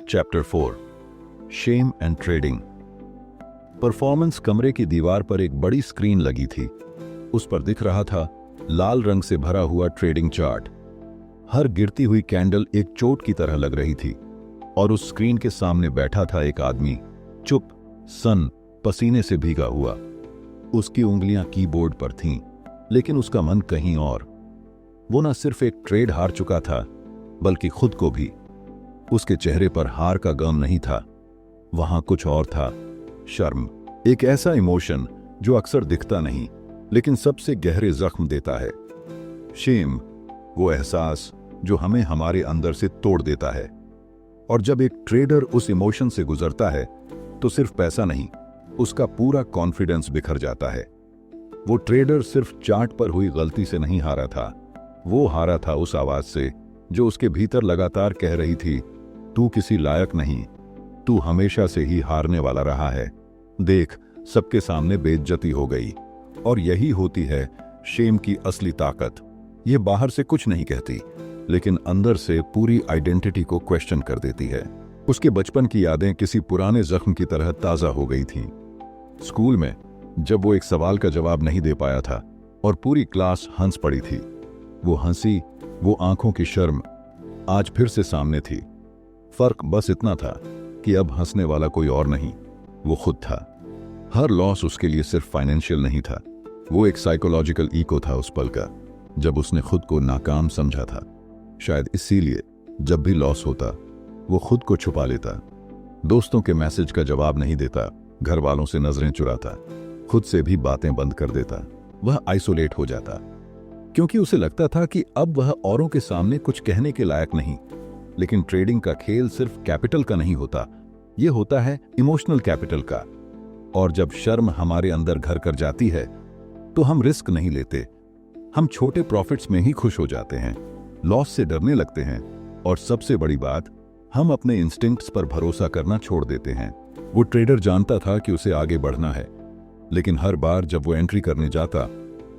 Chapter 4 shame and trading. Performance कमरे की दीवार पर एक बड़ी स्क्रीन लगी थी। उस पर दिख रहा था लाल रंग से भरा हुआ ट्रेडिंग चार्ट। हर गिरती हुई कैंडल एक चोट की तरह लग रही थी और उस स्क्रीन के सामने बैठा था एक आदमी, चुप, सन, पसीने से भीगा हुआ। उसकी उंगलियां कीबोर्ड पर थीं, लेकिन उसका मन कहीं और। वो न सिर्फ एक ट्रेड हार चुका था, बल्कि खुद को भी। उसके चेहरे पर हार का गम नहीं था, वहां कुछ और था, शर्म। एक ऐसा इमोशन जो अक्सर दिखता नहीं, लेकिन सबसे गहरे जख्म देता है। शेम, वो एहसास जो हमें हमारे अंदर से तोड़ देता है। और जब एक ट्रेडर उस इमोशन से गुजरता है, तो सिर्फ पैसा नहीं, उसका पूरा कॉन्फिडेंस बिखर जाता है। वो ट्रेडर सिर्फ चार्ट पर हुई गलती से नहीं हारा था, वो हारा था उस आवाज से जो उसके भीतर लगातार कह रही थी, तू किसी लायक नहीं, तू हमेशा से ही हारने वाला रहा है। देख, सबके सामने बेइज्जती हो गई। और यही होती है शेम की असली ताकत। ये बाहर से कुछ नहीं कहती, लेकिन अंदर से पूरी आइडेंटिटी को क्वेश्चन कर देती है। उसके बचपन की यादें किसी पुराने जख्म की तरह ताजा हो गई थीं। स्कूल में जब वो एक सवाल का जवाब नहीं दे पाया था और पूरी क्लास हंस पड़ी थी, वो हंसी, वो आंखों की शर्म आज फिर से सामने थी। फर्क बस इतना था कि अब हंसने वाला कोई और नहीं, वो खुद था। हर लॉस उसके लिए सिर्फ फाइनेंशियल नहीं था, वो एक साइकोलॉजिकल इको था उस पल का, जब उसने खुद को नाकाम समझा था। शायद इसीलिए जब भी लॉस होता, वो खुद को छुपा लेता, दोस्तों के मैसेज का जवाब नहीं देता, घर वालों से नजरें चुराता, खुद से भी बातें बंद कर देता। वह आइसोलेट हो जाता, क्योंकि उसे लगता था कि अब वह औरों के सामने कुछ कहने के लायक नहीं। लेकिन ट्रेडिंग का खेल सिर्फ कैपिटल का नहीं होता, यह होता है इमोशनल कैपिटल का। और जब शर्म हमारे अंदर घर कर जाती है, तो हम रिस्क नहीं लेते। हम छोटे प्रॉफिट्स में ही खुश हो जाते हैं, लॉस से डरने लगते हैं, और सबसे बड़ी बात, हम अपने इंस्टिंक्ट्स पर भरोसा करना छोड़ देते हैं। वो ट्रेडर जानता था कि उसे आगे बढ़ना है, लेकिन हर बार जब वो एंट्री करने जाता,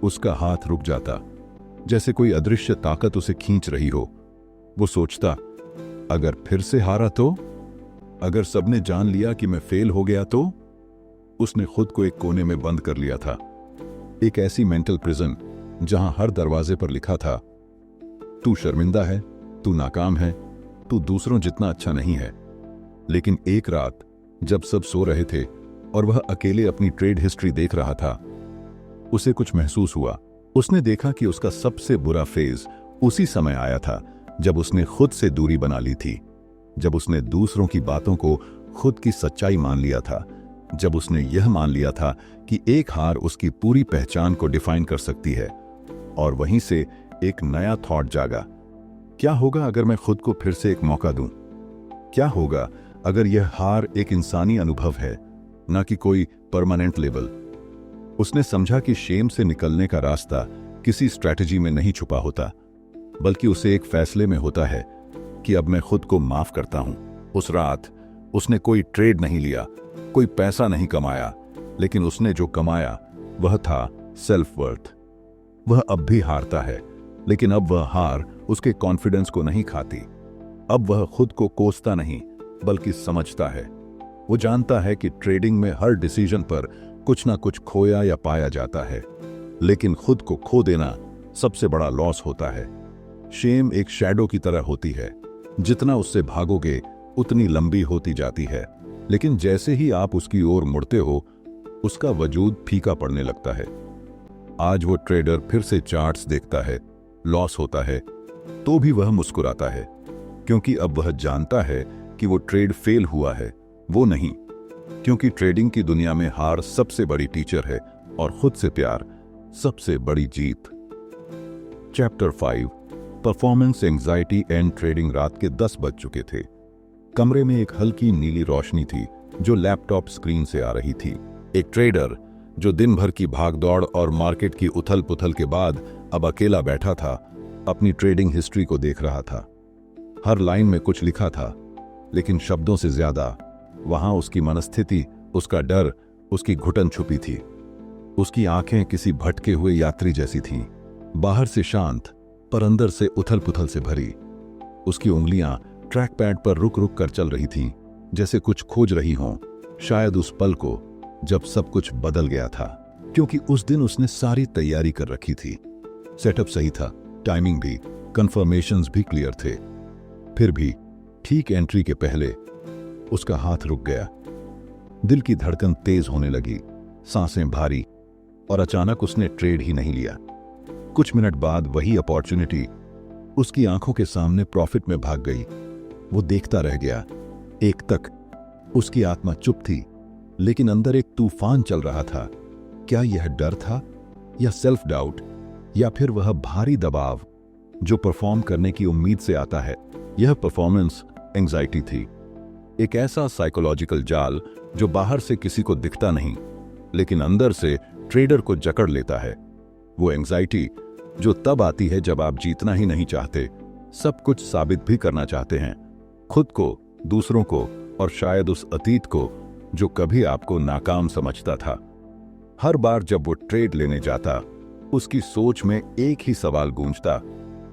उसका हाथ रुक जाता, जैसे कोई अदृश्य ताकत उसे खींच रही हो। वो सोचता, अगर फिर से हारा तो? अगर सबने जान लिया कि मैं फेल हो गया तो? उसने खुद को एक कोने में बंद कर लिया था, एक ऐसी मेंटल प्रिजन जहां हर दरवाजे पर लिखा था, तू शर्मिंदा है, तू नाकाम है, तू दूसरों जितना अच्छा नहीं है। लेकिन एक रात जब सब सो रहे थे और वह अकेले अपनी ट्रेड हिस्ट्री देख रहा था, उसे कुछ महसूस हुआ। उसने देखा कि उसका सबसे बुरा फेज उसी समय आया था जब उसने खुद से दूरी बना ली थी, जब उसने दूसरों की बातों को खुद की सच्चाई मान लिया था, जब उसने यह मान लिया था कि एक हार उसकी पूरी पहचान को डिफाइन कर सकती है। और वहीं से एक नया थॉट जागा, क्या होगा अगर मैं खुद को फिर से एक मौका दूं? क्या होगा अगर यह हार एक इंसानी अनुभव है, न कि कोई परमानेंट लेबल? उसने समझा कि शेम से निकलने का रास्ता किसी स्ट्रैटेजी में नहीं छुपा होता, बल्कि उसे एक फैसले में होता है कि अब मैं खुद को माफ करता हूं। उस रात उसने कोई ट्रेड नहीं लिया, कोई पैसा नहीं कमाया, लेकिन उसने जो कमाया वह था सेल्फ वर्थ। वह अब भी हारता है, लेकिन अब वह हार उसके कॉन्फिडेंस को नहीं खाती। अब वह खुद को कोसता नहीं, बल्कि समझता है। वो जानता है कि ट्रेडिंग में हर डिसीजन पर कुछ ना कुछ खोया या पाया जाता है, लेकिन खुद को खो देना सबसे बड़ा लॉस होता है। शेम एक शैडो की तरह होती है, जितना उससे भागोगे उतनी लंबी होती जाती है, लेकिन जैसे ही आप उसकी ओर मुड़ते हो, उसका वजूद फीका पड़ने लगता है। आज वो ट्रेडर फिर से चार्ट्स देखता है, लॉस होता है, तो भी वह मुस्कुराता है, क्योंकि अब वह जानता है कि वो ट्रेड फेल हुआ है, वो नहीं। क्योंकि ट्रेडिंग की दुनिया में हार सबसे बड़ी टीचर है और खुद से प्यार सबसे बड़ी जीत। Chapter 5 performance anxiety and trading. रात के 10 बज चुके थे। कमरे में एक हल्की नीली रोशनी थी जो लैपटॉप स्क्रीन से आ रही थी। एक ट्रेडर जो दिन भर की भागदौड़ और मार्केट की उथल पुथल के बाद अब अकेला बैठा था, अपनी ट्रेडिंग हिस्ट्री को देख रहा था। हर लाइन में कुछ लिखा था, लेकिन शब्दों से ज्यादा वहां उसकी मनस्थिति, उसका डर, उसकी घुटन छुपी थी। उसकी आंखें किसी भटके हुए यात्री जैसी थीं, बाहर से शांत पर अंदर से उथल पुथल से भरी। उसकी उंगलियां ट्रैक पैड पर रुक रुक कर चल रही थीं, जैसे कुछ खोज रही हों, शायद उस पल को जब सब कुछ बदल गया था। क्योंकि उस दिन उसने सारी तैयारी कर रखी थी। सेटअप सही था, टाइमिंग भी, कंफर्मेशंस भी क्लियर थे। फिर भी ठीक एंट्री के पहले उसका हाथ रुक गया। दिल की धड़कन तेज होने लगी, सांसें भारी, और अचानक उसने ट्रेड ही नहीं लिया। कुछ मिनट बाद वही अपॉर्चुनिटी उसकी आंखों के सामने प्रॉफिट में भाग गई। वो देखता रह गया। एक तक उसकी आत्मा चुप थी, लेकिन अंदर एक तूफान चल रहा था। क्या यह डर था, या सेल्फ डाउट, या फिर वह भारी दबाव जो परफॉर्म करने की उम्मीद से आता है? यह परफॉर्मेंस एंजाइटी थी, एक ऐसा साइकोलॉजिकल जाल जो बाहर से किसी को दिखता नहीं, लेकिन अंदर से ट्रेडर को जकड़ लेता है। वो एंजाइटी जो तब आती है जब आप जीतना ही नहीं चाहते, सब कुछ साबित भी करना चाहते हैं, खुद को, दूसरों को, और शायद उस अतीत को जो कभी आपको नाकाम समझता था। हर बार जब वो ट्रेड लेने जाता, उसकी सोच में एक ही सवाल गूंजता,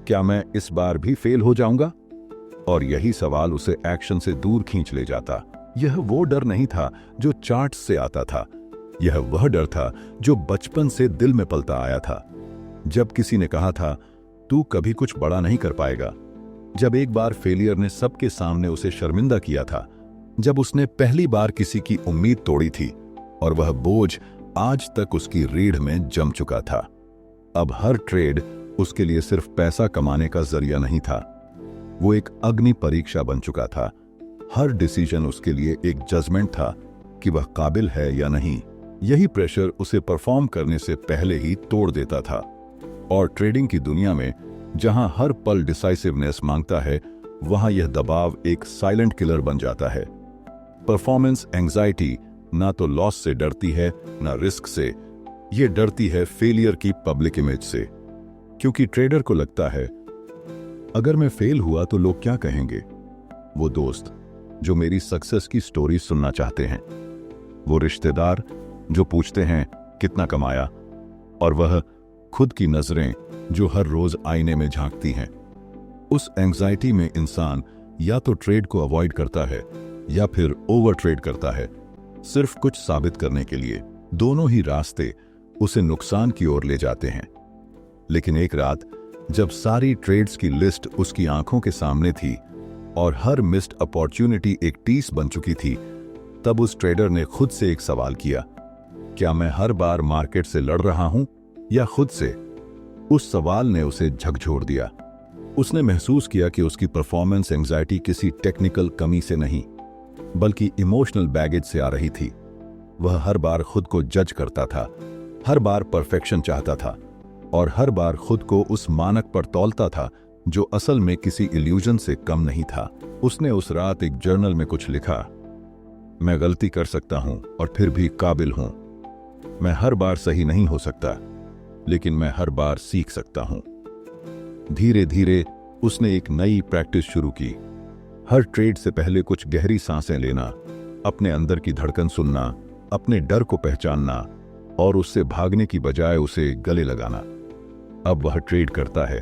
क्या मैं इस बार भी फेल हो जाऊंगा? और यही सवाल उसे एक्शन से दूर खींच ले जाता। यह वो डर नहीं था जो चार्ट्स से आता था, यह वह डर था जो बचपन से दिल में पलता आया था। जब किसी ने कहा था, तू कभी कुछ बड़ा नहीं कर पाएगा। जब एक बार फेलियर ने सबके सामने उसे शर्मिंदा किया था। जब उसने पहली बार किसी की उम्मीद तोड़ी थी, और वह बोझ आज तक उसकी रीढ़ में जम चुका था। अब हर ट्रेड उसके लिए सिर्फ पैसा कमाने का जरिया नहीं था, वो एक अग्नि परीक्षा बन चुका था। हर डिसीजन उसके लिए एक जजमेंट था कि वह काबिल है या नहीं। यही प्रेशर उसे परफॉर्म करने से पहले ही तोड़ देता था। और ट्रेडिंग की दुनिया में जहां हर पल डिसाइसिवनेस मांगता है, वहां यह दबाव एक साइलेंट किलर बन जाता है। परफॉर्मेंस एंजाइटी ना तो लॉस से डरती है, ना रिस्क से। ये डरती है फेलियर की पब्लिक इमेज से। क्योंकि ट्रेडर को लगता है, अगर मैं फेल हुआ तो लोग क्या कहेंगे? वो दोस्त जो मेरी सक्सेस की स्टोरी सुनना चाहते हैं, वो रिश्तेदार जो पूछते हैं कितना कमाया, और वह खुद की नजरें जो हर रोज आईने में झांकती हैं। उस एंजाइटी में इंसान या तो ट्रेड को अवॉइड करता है या फिर ओवर ट्रेड करता है, सिर्फ कुछ साबित करने के लिए। दोनों ही रास्ते उसे नुकसान की ओर ले जाते हैं। लेकिन एक रात जब सारी ट्रेड्स की लिस्ट उसकी आंखों के सामने थी और हर मिस्ड अपॉर्चुनिटी एक टीस बन चुकी थी, तब उस ट्रेडर ने खुद से एक सवाल किया, क्या मैं हर बार मार्केट से लड़ रहा हूं या खुद से? उस सवाल ने उसे झकझोर दिया। उसने महसूस किया कि उसकी परफॉर्मेंस एंजाइटी किसी टेक्निकल कमी से नहीं, बल्कि इमोशनल बैगेज से आ रही थी। वह हर बार खुद को जज करता था, हर बार परफेक्शन चाहता था, और हर बार खुद को उस मानक पर तौलता था जो असल में किसी इल्यूजन से कम नहीं था। उसने उस रात एक जर्नल में कुछ लिखा, मैं गलती कर सकता हूं और फिर भी काबिल हूं। मैं हर बार सही नहीं हो सकता, लेकिन मैं हर बार सीख सकता हूं। धीरे धीरे उसने एक नई प्रैक्टिस शुरू की। हर ट्रेड से पहले कुछ गहरी सांसें लेना, अपने अंदर की धड़कन सुनना, अपने डर को पहचानना, और उससे भागने की बजाय उसे गले लगाना। अब वह ट्रेड करता है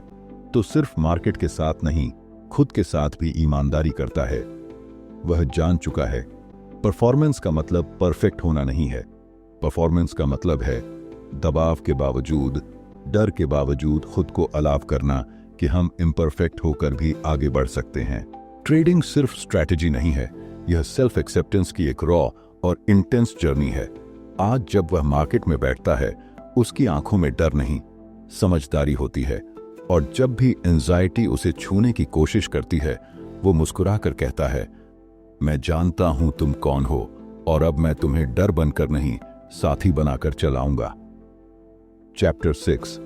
तो सिर्फ मार्केट के साथ नहीं, खुद के साथ भी ईमानदारी करता है। वह जान चुका है, परफॉर्मेंस का मतलब परफेक्ट होना नहीं है। परफॉर्मेंस का मतलब है दबाव के बावजूद, डर के बावजूद खुद को अलाव करना कि हम इम्परफेक्ट होकर भी आगे बढ़ सकते हैं। ट्रेडिंग सिर्फ स्ट्रैटेजी नहीं है, यह सेल्फ एक्सेप्टेंस की एक रॉ और इंटेंस जर्नी है। आज जब वह मार्केट में बैठता है, उसकी आंखों में डर नहीं, समझदारी होती है। और जब भी एंजाइटी उसे छूने की कोशिश करती है, वो मुस्कुराकर कहता है, मैं जानता हूं तुम कौन हो, और अब मैं तुम्हें डर बनकर नहीं, साथी बनाकर चलाऊंगा। Chapter 6,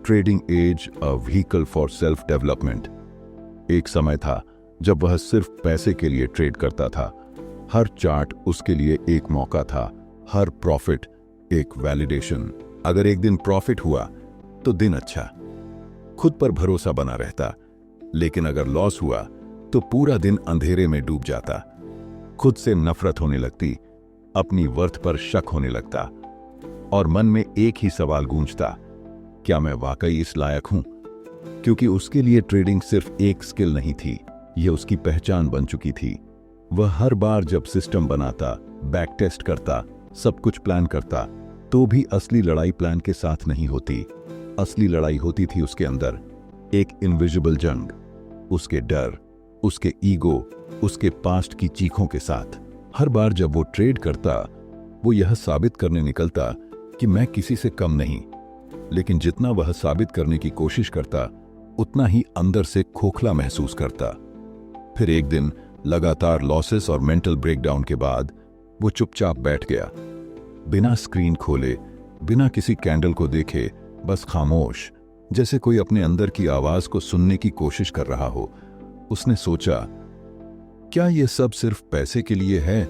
trading edge, a vehicle for self development. एक समय था जब वह सिर्फ पैसे के लिए ट्रेड करता था। हर चार्ट उसके लिए एक मौका था, हर प्रॉफिट एक वैलिडेशन। अगर एक दिन प्रॉफिट हुआ तो दिन अच्छा, खुद पर भरोसा बना रहता। लेकिन अगर लॉस हुआ तो पूरा दिन अंधेरे में डूब जाता। खुद से नफरत होने लगती, अपनी वर्थ पर शक होने लगता, और मन में एक ही सवाल गूंजता, क्या मैं वाकई इस लायक हूं? क्योंकि उसके लिए ट्रेडिंग सिर्फ एक स्किल नहीं थी, यह उसकी पहचान बन चुकी थी। वह हर बार जब सिस्टम बनाता, बैक टेस्ट करता, सब कुछ प्लान करता, तो भी असली लड़ाई प्लान के साथ नहीं होती। असली लड़ाई होती थी उसके अंदर, एक इनविजिबल जंग, उसके डर, उसके ईगो, उसके पास्ट की चीखों के साथ। हर बार जब वो ट्रेड करता, वो यह साबित करने निकलता कि मैं किसी से कम नहीं, लेकिन जितना वह साबित करने की कोशिश करता, उतना ही अंदर से खोखला महसूस करता। फिर एक दिन लगातार लॉसेस और मेंटल ब्रेकडाउन के बाद वो चुपचाप बैठ गया, बिना स्क्रीन खोले, बिना किसी कैंडल को देखे, बस खामोश, जैसे कोई अपने अंदर की आवाज को सुनने की कोशिश कर रहा हो। उसने सोचा, क्या यह सब सिर्फ पैसे के लिए है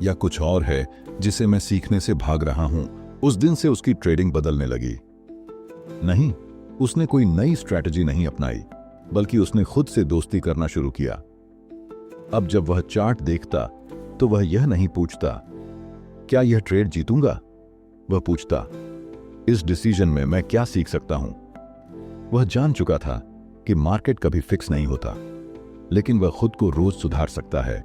या कुछ और है जिसे मैं सीखने से भाग रहा हूं? उस दिन से उसकी ट्रेडिंग बदलने लगी। नहीं, उसने कोई नई स्ट्रैटेजी नहीं अपनाई, बल्कि उसने खुद से दोस्ती करना शुरू किया। अब जब वह चार्ट देखता तो वह यह नहीं पूछता, क्या यह ट्रेड जीतूंगा? वह पूछता, इस डिसीजन में मैं क्या सीख सकता हूं? वह जान चुका था कि मार्केट कभी फिक्स नहीं होता, लेकिन वह खुद को रोज सुधार सकता है।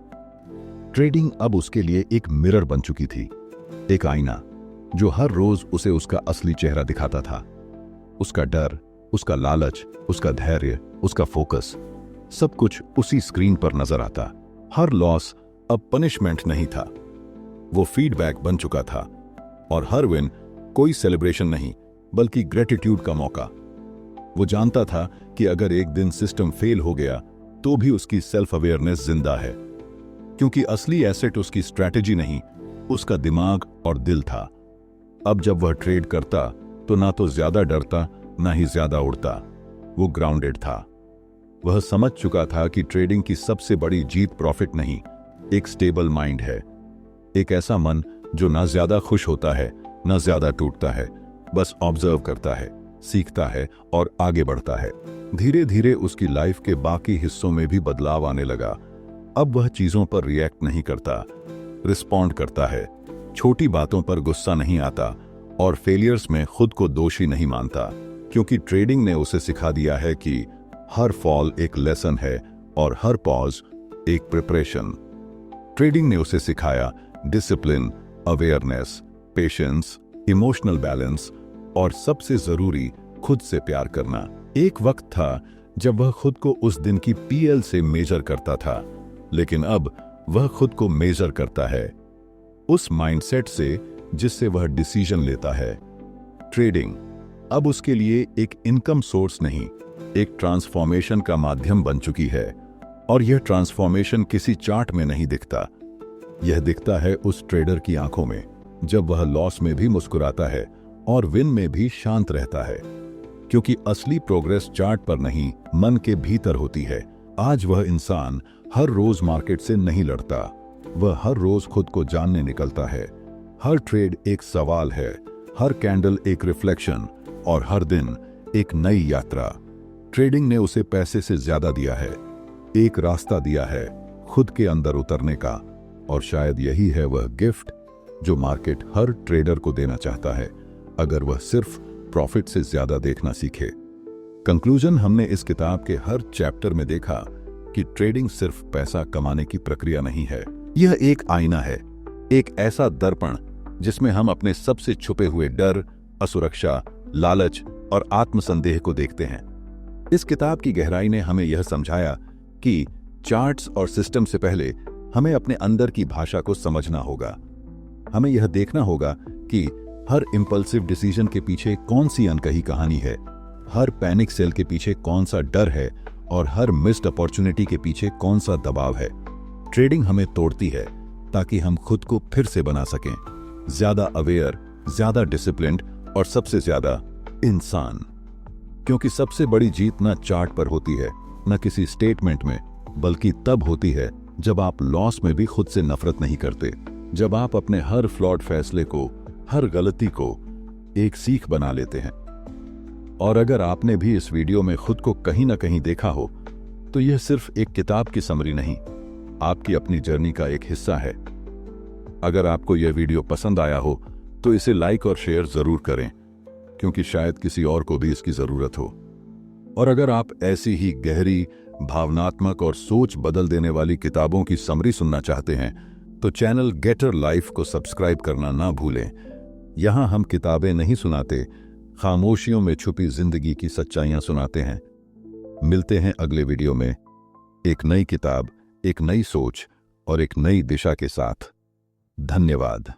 ट्रेडिंग अब उसके लिए एक मिरर बन चुकी थी, एक आईना जो हर रोज उसे उसका असली चेहरा दिखाता था। उसका डर, उसका लालच, उसका धैर्य, उसका फोकस, सब कुछ उसी स्क्रीन पर नजर आता। हर लॉस अब पनिशमेंट नहीं था, वो फीडबैक बन चुका था, और हर विन कोई सेलिब्रेशन नहीं, बल्कि ग्रेटिट्यूड का मौका। वो जानता था कि अगर एक दिन सिस्टम फेल हो गया तो भी उसकी सेल्फ अवेयरनेस जिंदा है, क्योंकि असली एसेट उसकी स्ट्रैटेजी नहीं, उसका दिमाग और दिल था। अब जब वह ट्रेड करता तो ना तो ज्यादा डरता, ना ही ज्यादा उड़ता, वो ग्राउंडेड था। वह समझ चुका था कि ट्रेडिंग की सबसे बड़ी जीत प्रॉफिट नहीं, एक स्टेबल माइंड है, एक ऐसा मन जो ना ज्यादा खुश होता है, ना ज्यादा टूटता है, बस ऑब्जर्व करता है, सीखता है और आगे बढ़ता है। धीरे धीरे उसकी लाइफ के बाकी हिस्सों में भी बदलाव आने लगा। अब वह चीजों पर रिएक्ट नहीं करता, रिस्पॉन्ड करता है। छोटी बातों पर गुस्सा नहीं आता और फेलियर्स में खुद को दोषी नहीं मानता, क्योंकि ट्रेडिंग ने उसे सिखा दिया है कि हर फॉल एक लेसन है और हर पॉज एक प्रिपरेशन। ट्रेडिंग ने उसे सिखाया discipline, awareness, patience, emotional balance और सबसे जरूरी, खुद से प्यार करना। एक वक्त था जब वह खुद को उस दिन की पीएल से मेजर करता था, लेकिन अब वह खुद को मेजर करता है उस माइंडसेट से जिससे वह डिसीजन लेता है। ट्रेडिंग अब उसके लिए एक इनकम सोर्स नहीं, एक ट्रांसफॉर्मेशन का माध्यम बन चुकी है, और यह ट्रांसफॉर्मेशन किसी चार्ट में नहीं दिखता। यह दिखता है उस ट्रेडर की आंखों में, जब वह लॉस में भी मुस्कुराता है और विन में भी शांत रहता है, क्योंकि असली प्रोग्रेस चार्ट पर नहीं, मन के भीतर होती है। आज वह इंसान हर रोज मार्केट से नहीं लड़ता, वह हर रोज खुद को जानने निकलता है। हर ट्रेड एक सवाल है, हर कैंडल एक रिफ्लेक्शन, और हर दिन एक नई यात्रा। ट्रेडिंग ने उसे पैसे से ज्यादा दिया है, एक रास्ता दिया है खुद के अंदर उतरने का, और शायद यही है वह गिफ्ट जो मार्केट हर ट्रेडर को देना चाहता है, अगर वह सिर्फ प्रॉफिट से ज्यादा देखना सीखे। कंक्लूजन, हमने इस किताब के हर चैप्टर में देखा कि ट्रेडिंग सिर्फ पैसा कमाने की प्रक्रिया नहीं है, यह एक आईना है, एक ऐसा दर्पण जिसमें हम अपने सबसे छुपे हुए डर, असुरक्षा, लालच और आत्मसंदेह को देखते हैं। इस किताब की गहराई ने हमें यह समझाया कि चार्ट्स और सिस्टम से पहले हमें अपने अंदर की भाषा को समझना होगा। हमें यह देखना होगा कि हर इंपल्सिव डिसीजन के पीछे कौन सी अनकही कहानी है, हर पैनिक सेल के पीछे कौन सा डर है, और हर मिस्ड अपॉर्चुनिटी के पीछे कौन सा दबाव है। ट्रेडिंग हमें तोड़ती है ताकि हम खुद को फिर से बना सकें, ज्यादा अवेयर, ज्यादा डिसिप्लिन्ड और सबसे ज्यादा इंसान। क्योंकि सबसे बड़ी जीत न चार्ट पर होती है, न किसी स्टेटमेंट में, बल्कि तब होती है जब आप लॉस में भी खुद से नफरत नहीं करते, जब आप अपने हर फ्लॉड फैसले को, हर गलती को एक सीख बना लेते हैं। और अगर आपने भी इस वीडियो में खुद को कहीं ना कहीं देखा हो, तो यह सिर्फ एक किताब की समरी नहीं, आपकी अपनी जर्नी का एक हिस्सा है। अगर आपको यह वीडियो पसंद आया हो तो इसे लाइक और शेयर जरूर करें, क्योंकि शायद किसी और को भी इसकी जरूरत हो। और अगर आप ऐसी ही गहरी, भावनात्मक और सोच बदल देने वाली किताबों की समरी सुनना चाहते हैं तो चैनल गेटर लाइफ को सब्सक्राइब करना ना भूलें। यहाँ हम किताबें नहीं सुनाते, खामोशियों में छुपी जिंदगी की सच्चाइयाँ सुनाते हैं। मिलते हैं अगले वीडियो में एक नई किताब, एक नई सोच और एक नई दिशा के साथ। धन्यवाद।